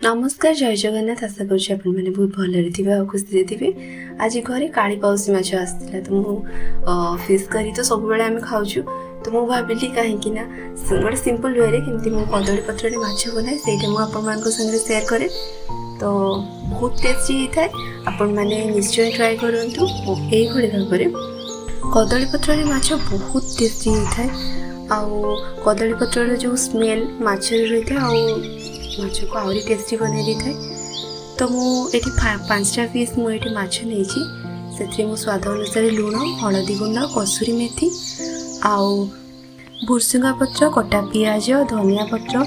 नमस्कार जय जगन्नाथ आशा करुच्छे आपने बहुत भलरे थे खुशी थे। आज घरे काली पाउसी माछ आसाला तो मुझे फिश करी तो सब बेले आम खाऊँ तो मुझे भाविली कहीं गोटे सिंपल वे केमती मुझे कदली पत्र माछ बनाए से मुझे सेयार करे तो बहुत टेस्टी होता है। आपण मैंने निश्चय ट्राए करूँ यही भाव में कदली पत्र माछ बहुत टेस्टी होता है। आउ कदली पत्र जो स्मेल माछ रही है माछ को आहरी टेस्टी बनई दी थाए। तो मुझे 5टा पीस मुझे माछ नहीं से मो स्वाद अनुसार लुण हलदी गुंड कसुरी मेथी आउ भुर्सुंगा पत्र कटा पियाज धनिया पत्र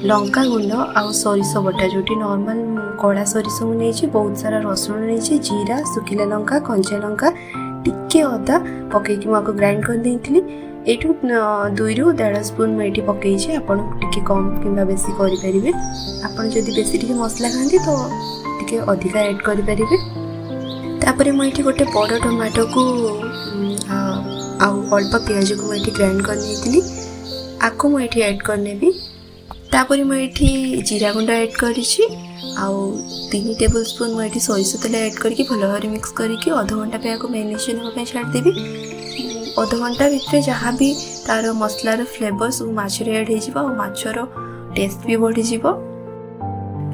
लंका गुंड आउ सरिष बटा जो नॉर्मल कड़ा सरिष मुझे बहुत सारा रसुण नहीं जीरा सुखिला लंका कंचा लंका टिके अदा पकईकि मुझे ग्राइंड कर देती एठू 2 ରୁ 1.5 स्पून मुझे पकई आपण टिके कम कि बेसी करें आपड़ जदि बेसी टिके मसला खाती तो टिके अधिका ऐड करें। तापर मुझे गोटे बड़ टमाटो को अल्प पियाज को मुझे ग्राइंड करनी आपको मुझे ऐड करने तापर मुझे जीरा गुंड ऐड करी 3 टेबल स्पून मुझे सरिष तेल ऐड करके भल भाव मिक्स करके अध घंटा पे आपको मैरिनेशन होगा छाड़देवी। अध घंटा भितर जहाँ भी तार मसलार फ्लेवर सब माछर ऐड हो माछर टेस्ट भी बढ़ी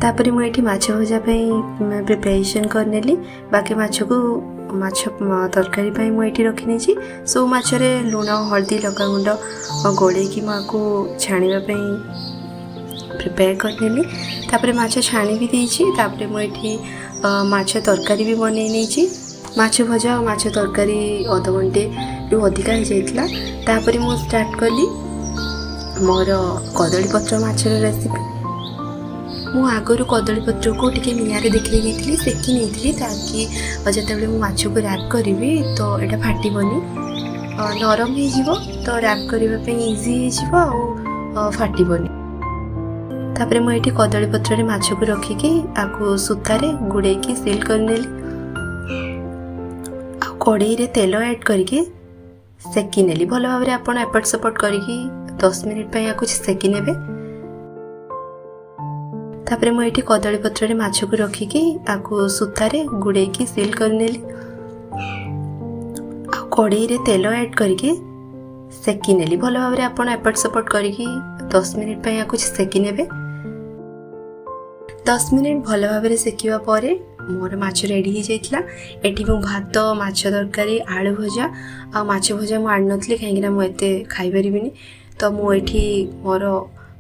तापर मुझे माछ भजा प्रिपरेशन करनेली बाकी माछ को माछ तरकारी मुझे रखी नहीं सब माछरे लुण हल्दी लंका गुंड गोड़े मुझको छाणीवाई प्रिपेयर करनेली तापर माछ छाणी भी देछि तापर मुझे माछ तरकारी भी बनई नहीं माछ भजा और माछ तरकारी अध घंटे रु अधिका हो जाता तापर मु स्टार्ट कली मोर कदली पत्र माछर रेसिपी। मु आगरू कदली पत्र को टिके निआरे देखी नहीं सेकी नहीं ताकि जिते मु माछ को रैप करी तो यहाँ फाटबनी नरम हो तो रैप करने इजी हो फाटबनी। तापर मुझे कदली पत्र माछ को रखिकी आपको सूतारे गुड़े सील करनेली कड़ई रे तेल ऐड करके सेकी नेली भल भाव में आपड़ एपट सपट करके 10 मिनिट या सेकी ने तापर मुझे कदली पत्र माछ को रखिकी आपको सूतारे गुड़े सील करनेली कड़ई रे तेल ऐड करके सेकी नेली भल भाव में आपड़ एपट सपट करके 10 मिनिट या सेकी ने 10 मिनिट भल भाव में सेकिवा परे मोर माछ रेडी हो जाता। एटी मु भात माछ तरकारी आलू भजा आ माछ भजा मुझे आनी नी कहीं मुझे खाई पारिनी तो मुझे मोर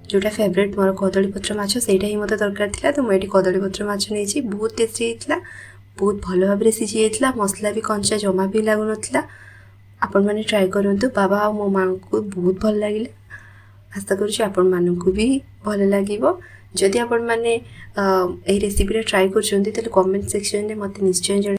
जोटा फेवरेट मोर कदली पत्र माछ सेटा ही मत दरकार था तो मुझे कदली पत्र माछ नहीं बहुत टेस्टी होता बहुत भल भाव में सीझी जाता मसला भी कंचा जमा भी लगुन आपण मैंने ट्राए करूँ बाबा और मो माँ को बहुत भल लगे आशा करूँ भी भल लगे। जदि आपण मैंने रेसिपी ट्राए कर कमेंट सेक्शन में मत निश्चय